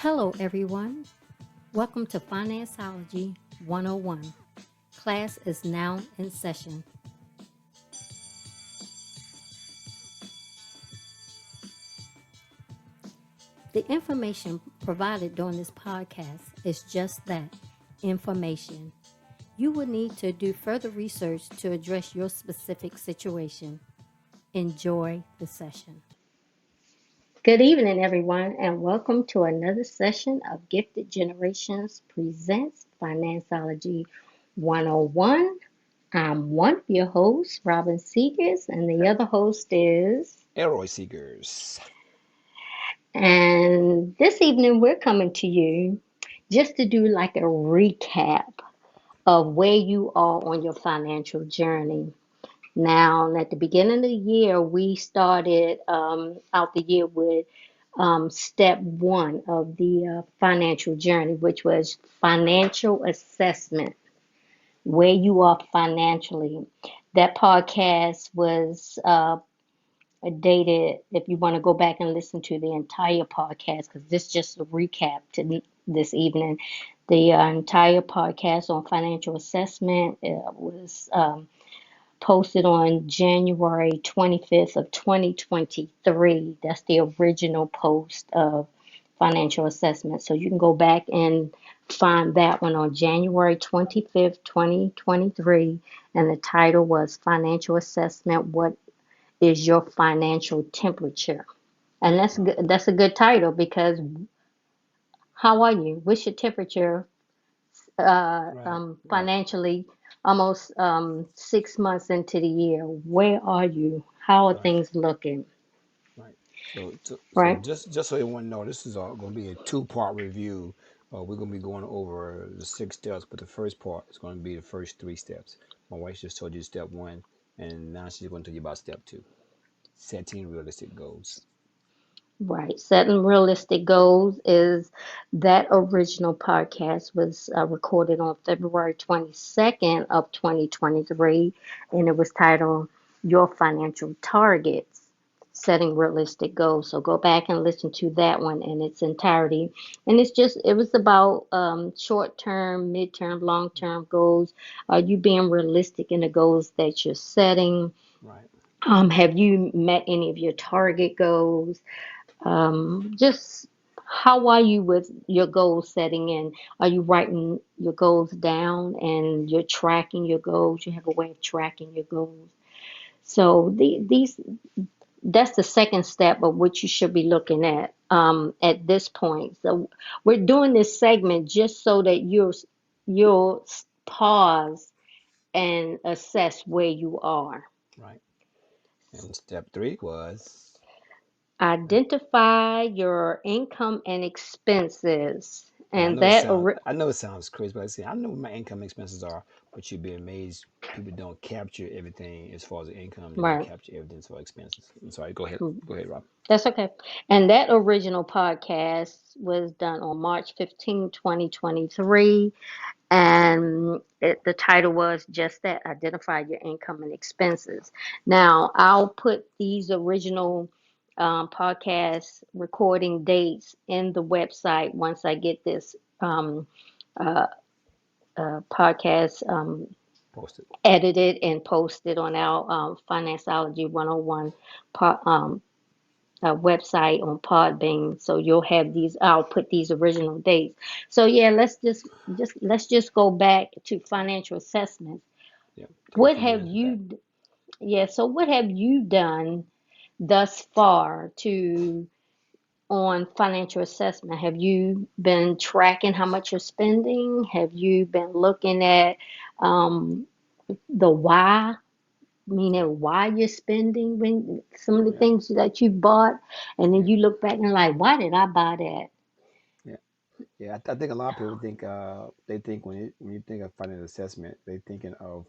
Hello, everyone. Welcome to Financeology 101. Class is now in session. The information provided during this podcast is just that information. You will need to do further research to address your specific situation. Enjoy the session. Good evening, everyone, and welcome to another session of Gifted Generations Presents Financeology 101. I'm one of your hosts, Robin Seegers, and the other host is. Elroy Seekers. And this evening, we're coming to you just to do like a recap of where you are on your financial journey. Now, at the beginning of the year, we started out the year with step one of the financial journey, which was financial assessment, where you are financially. That podcast was dated, if you want to go back and listen to the entire podcast, because this is just a recap to this evening. The entire podcast on financial assessment was posted on January 25th of 2023. That's the original post of financial assessment. So you can go back and find that one on January 25th, 2023. And the title was Financial Assessment, What is Your Financial Temperature? And that's good. That's a good title because how are you? What's your temperature Right, right, financially almost 6 months into the year? Where are you? How are right, things looking? right. So Right? just so everyone know, this is going to be a two-part review. We're going to be going over the 6 steps, but the first part is going to be the first 3 steps. My wife just told you step one, and now she's going to tell you about step two, setting realistic goals. Right. Setting realistic goals is that original podcast was recorded on February 22nd of 2023, and it was titled Your Financial Targets, Setting Realistic Goals. So go back and listen to that one in its entirety. And it was about short-term, mid-term, long-term goals. Are you being realistic in the goals that you're setting? Right. Have you met any of your target goals? Just how are you with your goal setting, and are you writing your goals down and you're tracking your goals? You have a way of tracking your goals. So these that's the second step of what you should be looking at this point. So we're doing this segment just so that you'll pause and assess where you are. Right. And step three was, Identify your income and expenses. and And that, I know it sounds crazy, but I know what my income expenses are, but you'd be amazed. People don't capture everything as far as the income. They don't right, capture everything as far as expenses. I'm sorry. Go ahead, Rob. that's okay. And that original podcast was done on March 15, 2023. And the title was just that, Identify Your Income and Expenses. Now, I'll put these original podcast recording dates in the website once I get this uh, podcast Posted. edited and posted on our Financeology 101 website on Podbean. So you'll have these. I'll put these original dates. So yeah, let's just go back to financial assessments. Yeah. Couple What few have years back. you? Yeah. So what have you done thus far to on financial assessment? Have you been tracking how much you're spending? Have you been looking at um, the why? Meaning why you're spending when some of the Yeah. things that you bought, and then Yeah. you look back and like, why did I buy that? Yeah. Yeah. I think a lot of people think they think when you think of financial assessment, they're thinking of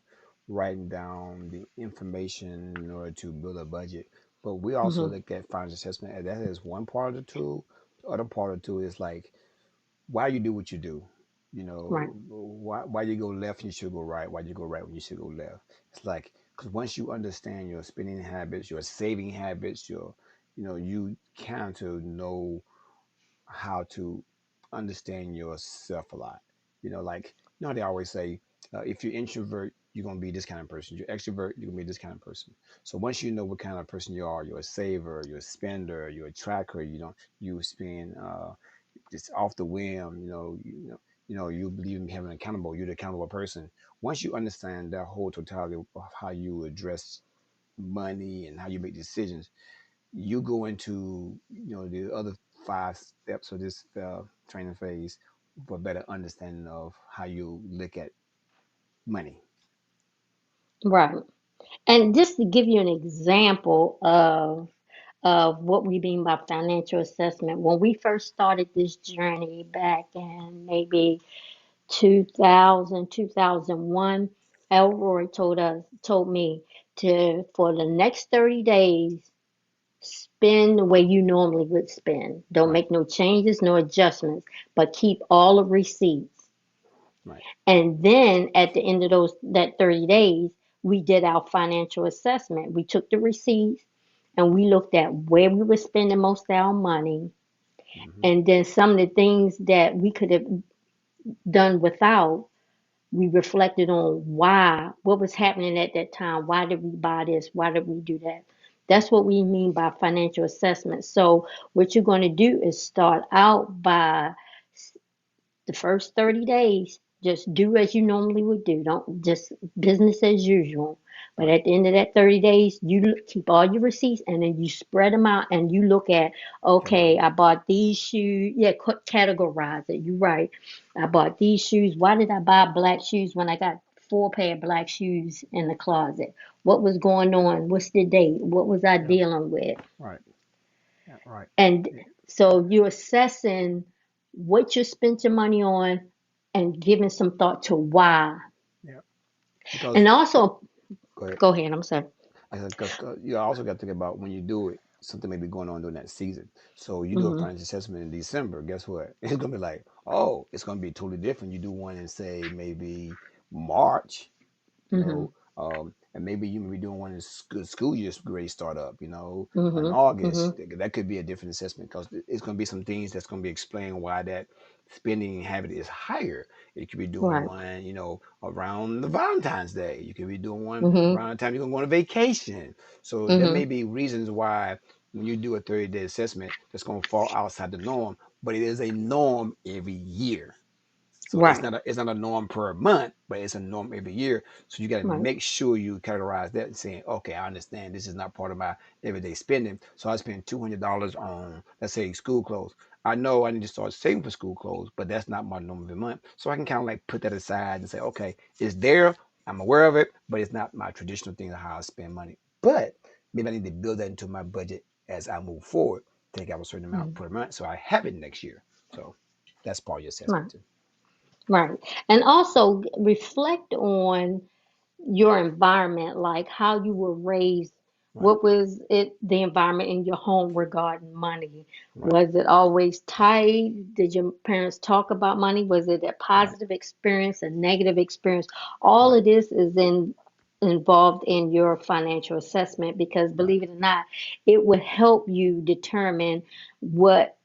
writing down the information in order to build a budget. But we also Hmm. look at financial assessment as that is one part of the tool. The other part of the tool is like why you do what you do. You Right. know, why you go left when you should go right, why you go right when you should go left. It's like because once you understand your spending habits, your saving habits, you kind of to know how to understand yourself a lot. Like how they always say, if you're introvert, you're gonna be this kind of person. You're extrovert, you're gonna be this kind of person. So once you know what kind of person you are, you're a saver, you're a spender, you're a tracker. You spend just off the whim. You believe in having accountable. You're the accountable person. Once you understand that whole totality of how you address money and how you make decisions, you go into the other 5 steps of this training phase for better understanding of how you look at money. Right. And just to give you an example of what we mean by financial assessment, when we first started this journey back in maybe 2000, 2001, Elroy told me to, for the next 30 days, spend the way you normally would spend. Don't Right, make no changes, no adjustments, but keep all the receipts. right, And then at the end of that 30 days, we did our financial assessment. We took the receipts and we looked at where we were spending most of our money, hmm, and then some of the things that we could have done without. We reflected on why, what was happening at that time. Why did we buy this? Why did we do that? right, That's what we mean by financial assessment. So, what you're going to do is start out by the first 30 days, just do as you normally would do. Don't just business as usual. But right, at the end of that 30 days, keep all your receipts and then you spread them out and you look at, okay, I categorize. bought these shoes. Yeah, categorize it. You're right. I bought these shoes. Why did I buy black shoes when I got 4 pair of black shoes in the closet? What was going on? What's the date? What was I Yeah, dealing with? right, yeah, right, And yeah, so you're assessing what you spent your money on and giving some thought to why. yeah. Because And also, go ahead. go ahead, I'm sorry. I said, because you also got to think about when you do it, something may be going on during that season. So you do a Hmm. financial assessment in December. Guess what? It's gonna be like, oh, it's gonna be totally different. You do one in say maybe March, Hmm. and maybe you may be doing one in school year grade startup, in Hmm. Hmm. August. That could be a different assessment because it's going to be some things that's going to be explaining why that spending habit is higher. You could be doing Right. one, around the Valentine's Day. You could be doing one Hmm. around the time you're going to go on a vacation. So there may Hmm. be reasons why when you do a 30-day assessment that's going to fall outside the norm, but it is a norm every year. So it's Right. not a norm per month, but it's a norm every year. So you got to Right. make sure you categorize that and saying, okay, I understand this is not part of my everyday spending. So I spend $200 on, let's say, school clothes. I know I need to start saving for school clothes, but that's not my norm every month. So I can kind of like put that aside and say, okay, it's there. I'm aware of it, but it's not my traditional thing of how I spend money. But maybe I need to build that into my budget as I move forward. Take out a certain amount Hmm. per month, so I have it next year. So that's part of your assessment Right. too. Right. And also reflect on your environment, like how you were raised. Right. What was it, the environment in your home regarding money? Right. Was it always tight? Did your parents talk about money? Was it a Right. positive experience, a negative experience? All Right. of this is involved in your financial assessment because Right. believe it or not, it will help you determine what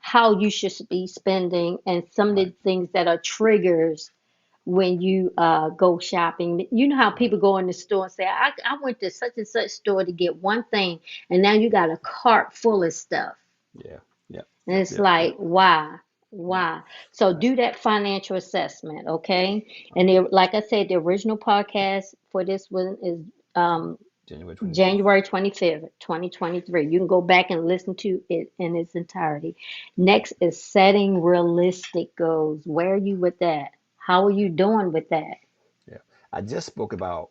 how you should be spending and some of Right. the things that are triggers when you go shopping. You know how Right. people go in the store and say, I went to such and such store to get one thing, and now you got a cart full of stuff. Yeah. Yep. And Yep. it's Yep. like, Yep. why? Yep. Why? So Right. do that financial assessment, okay? And Right. like I said, the original podcast for this one is Jan- um, January 25th. January 25th, 2023. You can go back and listen to it in its entirety. Next is setting realistic goals. Where are you with that? How are you doing with that? Yeah. I just spoke about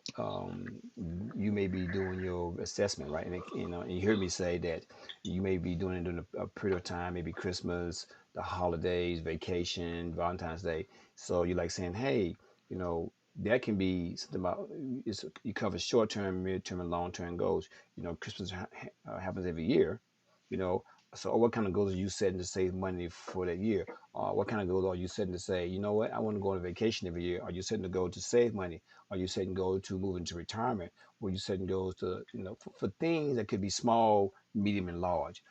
you may be doing your assessment, right? And and you heard me say that you may be doing it during a period of time, maybe Christmas, the holidays, vacation, Valentine's Day. So you're like saying, hey, you know, that can be something about you cover short term, mid term, and long term goals. Christmas happens every year. You know, so what kind of goals are you setting to save money for that year? What kind of goals are you setting to say, you know what, I want to go on a vacation every year? Are you setting a goal to save money? Are you setting goals to move into retirement? Or are you setting goals to, for things that could be small, medium, and large?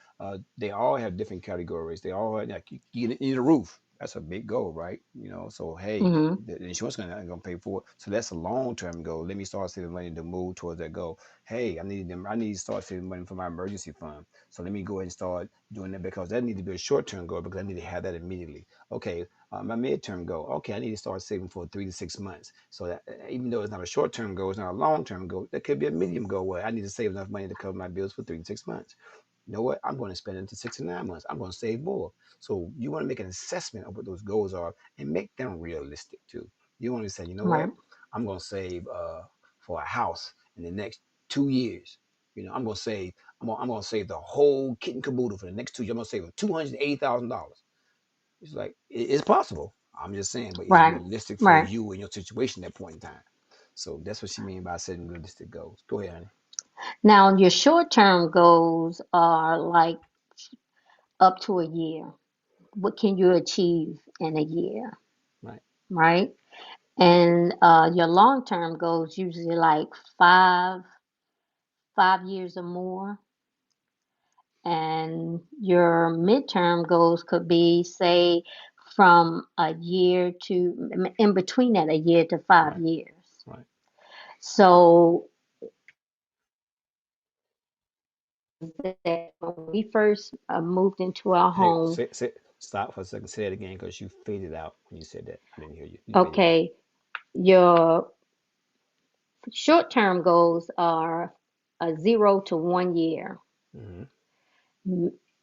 They all have different categories. They all have, like, you need a roof. That's a big goal, right? So hey, Mm-hmm. the insurance gonna pay for it. So that's a long term goal. Let me start saving money to move towards that goal. Hey, I need to start saving money for my emergency fund. So let me go ahead and start doing that because that needs to be a short term goal because I need to have that immediately. Okay, my midterm goal. Okay, I need to start saving for 3 to 6 months. So that even though it's not a short term goal, it's not a long term goal. That could be a medium goal where I need to save enough money to cover my bills for 3 to 6 months. You know what? I'm going to spend it into 6 to 9 months. I'm going to save more. So you want to make an assessment of what those goals are and make them realistic too. You want to say, you know Right. what? I'm going to save for a house in the next 2 years. I'm going to save. I'm going to save the whole kit and caboodle for the next 2 years. I'm going to save $280,000. It's like it's possible. I'm just saying, but it's Right. realistic for Right. you and your situation at that point in time. So that's what she mean by setting realistic goals. Go ahead, honey. Now, your short-term goals are like up to a year. What can you achieve in a year, Right. right? And your long-term goals usually like five years or more. And your midterm goals could be, say, from a year to in between that, a year to five Right. years. Right. So that when we first moved into our Hey, home, stop for a second. Say that again because you faded out when you said that. I didn't hear you. You faded out. okay, your short-term goals are a 0 to 1 year. Mm-hmm.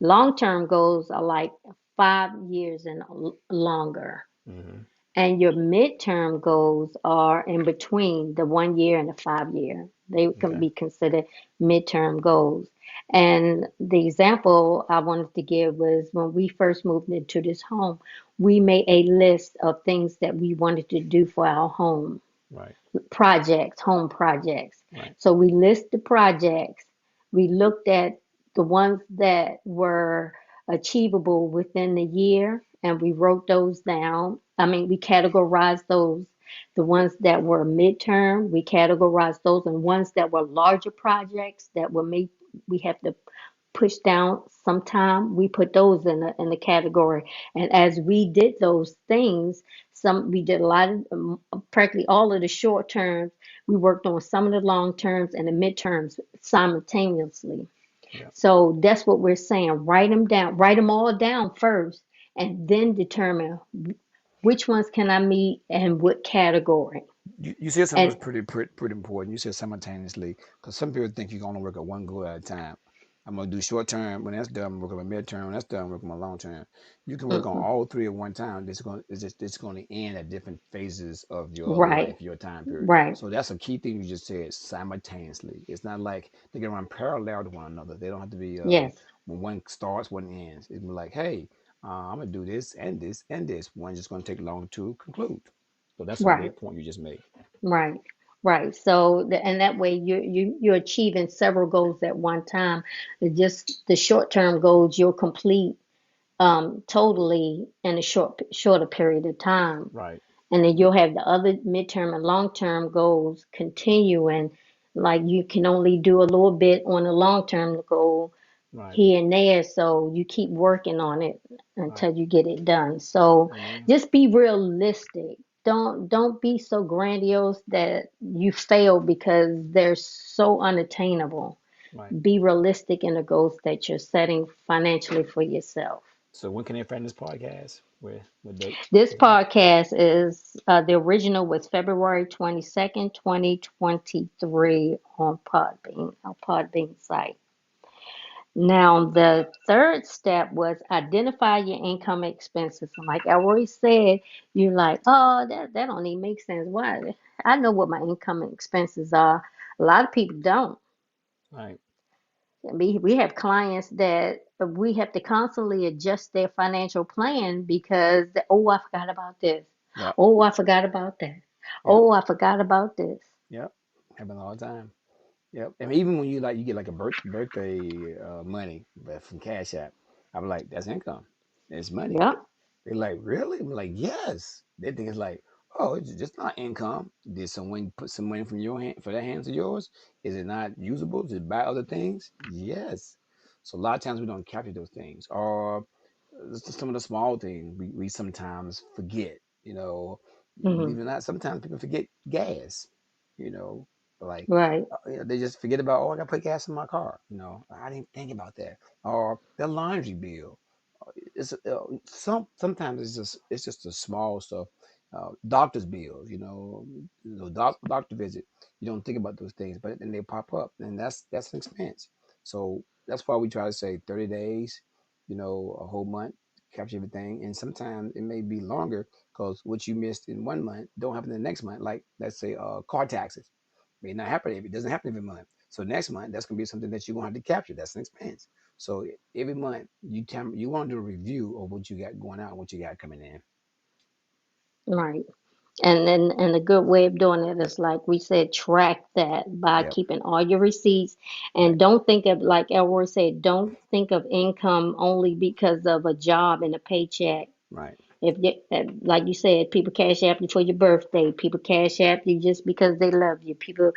Long-term goals are like 5 years and longer. Mm-hmm. And your midterm goals are in between the 1 year and the 5 year. They can Okay. be considered midterm goals. And the example I wanted to give was when we first moved into this home, we made a list of things that we wanted to do for our home Right. projects, home projects. Right. So we list the projects. We looked at the ones that were achievable within the year and we wrote those down. I mean, we categorized those. The ones that were midterm, we categorized those, and ones that were larger projects that were made, we have to push down sometime, we put those in the category. And as we did those things, we did a lot of practically all of the short terms. We worked on some of the long terms and the midterms simultaneously. Yeah. So that's what we're saying. Write them down, write them all down first, and then determine which ones can I meet and what category. You said something was And pretty important. You said simultaneously because some people think you can only work at one goal at a time. I'm gonna do short term. When that's done, I'm working on my midterm. When that's done, I'm working on my long term. You can work on mm-mm, all three at one time. It's going to end at different phases of your right, life, your time period. right, So that's a key thing you just said. Simultaneously, it's not like they can run parallel to one another. They don't have to be yes, when one starts, one ends. It's like, hey, I'm gonna do this and this and this. One's just gonna take long to conclude. So that's a right. great point you just made. Right, right. So, and that way you're achieving several goals at one time. Just the short term goals you'll complete totally in a shorter period of time, Right, and then you'll have the other midterm and long term goals continuing. Like you can only do a little bit on the long term goal right, here and there, so you keep working on it right. until you get it done. So Amen. just be realistic. Don't be so grandiose that you fail because they're so unattainable. Right. Be realistic in the goals that you're setting financially for yourself. So when can they find this podcast? Where? What date? This Is it? podcast is the original was February 22nd, 2023 on Podbean, our Podbean site. Now, the third step was identify your income expenses. And like I already said, you're like, oh, that don't even make sense. Why? I know what my income expenses are. A lot of people don't. Right. We have clients that we have to constantly adjust their financial plan because, oh, I forgot about this. Yep. Oh, I forgot about that. Yep. Oh, I forgot about this. Yep. Happen all the time. Yep. And even when you get like a birthday money, but from Cash App, I'm like, that's income. It's money. Yep, They're like, really? I'm like, yes. They think it's like, oh, it's just not income. Did someone put some money from your hand for that hands of yours? Is it not usable to buy other things? Yes. So a lot of times we don't capture those things. Or some of the small things we sometimes forget. Hmm. Believe it or not, sometimes people forget gas. You know, like Right. they just forget about, oh, I got to put gas in my car. I didn't think about that. Or the laundry bill. It's sometimes it's just the small stuff. Doctor's bills, doctor visit. You don't think about those things, but then they pop up, and that's an expense. So that's why we try to say 30 days, a whole month, capture everything. And sometimes it may be longer because what you missed in 1 month don't happen the next month. Like, let's say car taxes may not happen if it doesn't happen every month. So next month that's gonna be something that you're gonna have to capture. That's an expense. So every month you want to do a review of what you got going out, what you got coming in. Right. And a good way of doing it is like we said, track that by Yep. keeping all your receipts, and Right. don't think of, like Elroy said, don't think of income only because of a job and a paycheck. Right. If you, like you said, people cash app you for your birthday, people cash app you just because they love you, people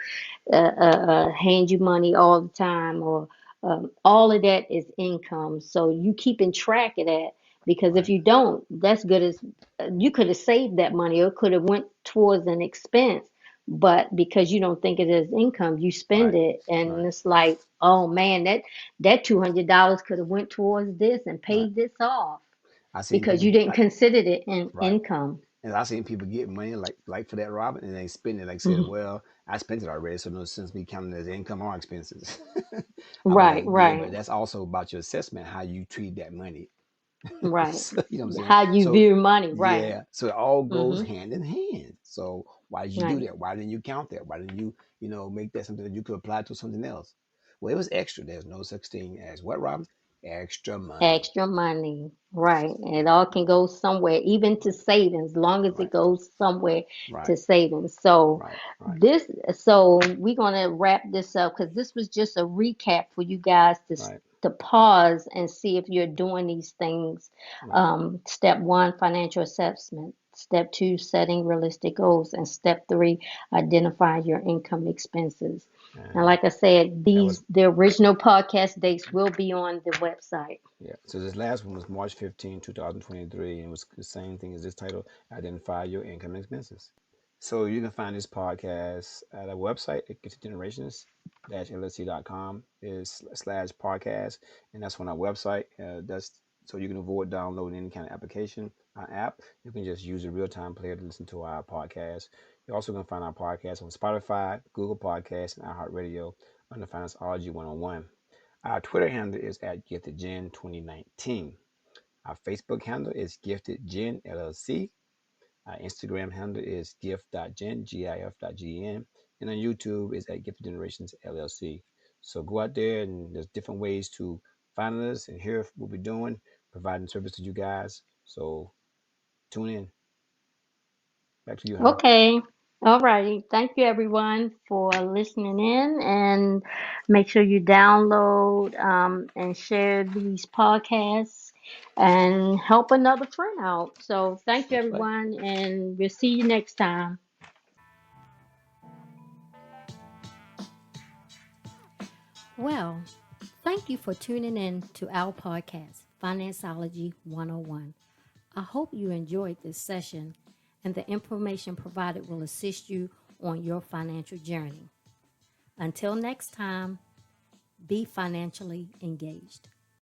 hand you money all the time, or all of that is income. So you keeping track of that, because if Right. you don't, that's good as you could have saved that money or could have went towards an expense, but because you don't think it is income, you spend Right. it, and Right. it's like, oh man, that $200 could have went towards this and Right. paid this off I seen because you people. didn't consider it in Right. income. And I seen people get money like for that Robin, and they spend it like said, Mhm. well, I spent it already, so no sense me counting it as income or expenses. I was Right, like, yeah, right, but that's also about your assessment, how you treat that money. right. So, you know what I'm saying? How you So view money, right. yeah, so it all goes Hmm. hand in hand. So why did you do Right. that? Why didn't you count that? Why didn't you, make that something that you could apply to something else? Well, it was extra. There's no such thing as what, Robin? Extra money. Extra money, right. It all can go somewhere, even to Right, savings, long as it right, goes somewhere right, to savings. So right, right, this, so we're gonna wrap this up because this was just a recap for you guys right, to pause and see if you're doing these things. right. Step one, financial assessment. Step two, setting realistic goals, and step three, identify your income expenses. And And like I said, that was the original podcast dates will be on the website. Yeah. So this last one was March 15, 2023, and it was the same thing as this title: Identify Your Income Expenses. So you can find this podcast at our website at GiftedGenerations-LLC.com is slash podcast, and that's on our website. That's so you can avoid downloading any kind of application app. You can just use a real time player to listen to our podcast. You're also going to find our podcast on Spotify, Google Podcasts, and iHeartRadio under Financeology 101. Our Twitter handle is at GiftedGen2019. Our Facebook handle is GiftedGen LLC. Our Instagram handle is gift.gen, GIF.gen. And on YouTube is at Gifted Generations LLC. So go out there, and there's different ways to find us and hear what we're doing, providing service to you guys. So tune in. Back to you, honey. Okay. All righty. Thank you, everyone, for listening in. And make sure you download and share these podcasts and help another friend out. So, thank you, That's right. everyone. And we'll see you next time. Well, thank you for tuning in to our podcast, Financeology 101. I hope you enjoyed this session and the information provided will assist you on your financial journey. Until next time, be financially engaged.